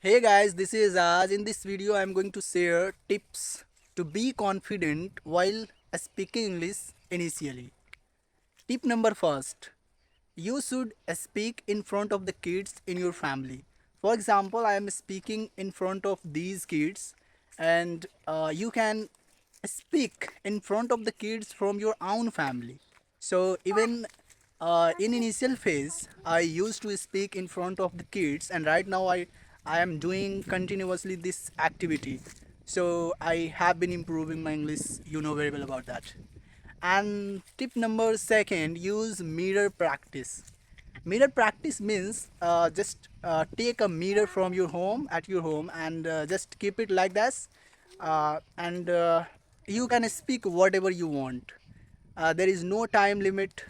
Hey guys, this is Aj. In this video, I'm going to share tips to be confident while speaking English initially. Tip number first, you should speak in front of the kids in your family. For example, I am speaking in front of these kids, and you can speak in front of the kids from your own family. So even in initial phase, I used to speak in front of the kids, and right now I am doing continuously this activity. So I have been improving my English. You know very well about that. And tip number second, use mirror practice. Mirror practice means just take a mirror from your home at your home and just keep it like this, and you can speak whatever you want. There is no time limit.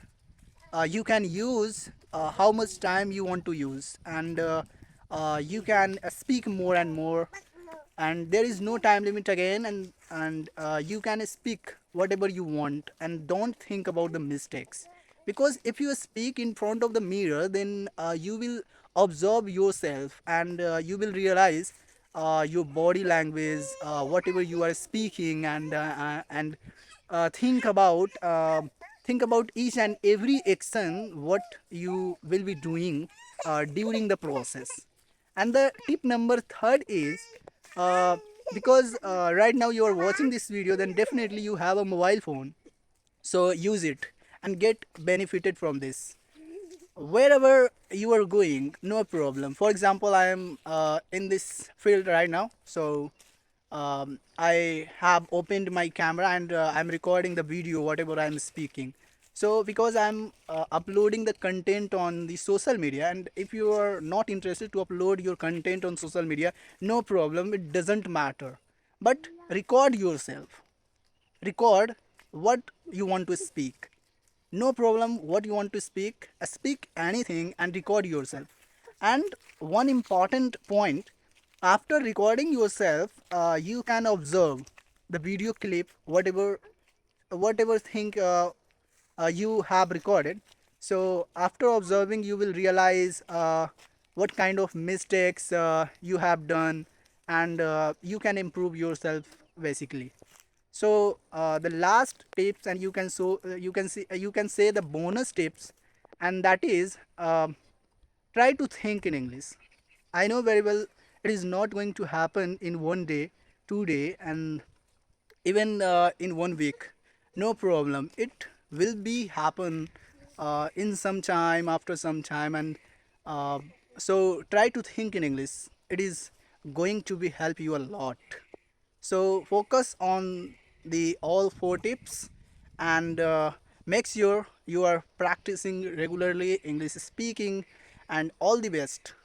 You can use how much time you want to use, and you can speak more and more, and there is no time limit again, and you can speak whatever you want and don't think about the mistakes, because if you speak in front of the mirror, then you will observe yourself, and you will realize your body language, whatever you are speaking, and think about each and every action what you will be doing during the process. And the tip number third is, uh, because right now you are watching this video, then definitely you have a mobile phone, so use it and get benefited from this wherever you are going. No problem. For example, I am in this field right now, so I have opened my camera, and I'm recording the video whatever I'm speaking. So because I'm uploading the content on the social media, and if you are not interested to upload your content on social media, no problem, it doesn't matter. But record yourself, record what you want to speak. No problem, what you want to speak, speak anything and record yourself. And one important point, after recording yourself, you can observe the video clip, whatever thing you have recorded. So after observing, you will realize what kind of mistakes you have done, and you can improve yourself basically. So the last tips, and you can say the bonus tips, and that is, try to think in English. I know very well it is not going to happen in one day, 2 day, and even in 1 week. No problem, it will be happen in some time, after some time, and uh, so try to think in English. It is going to be help you a lot. So focus on the all four tips, and make sure you are practicing regularly English speaking, and all the best.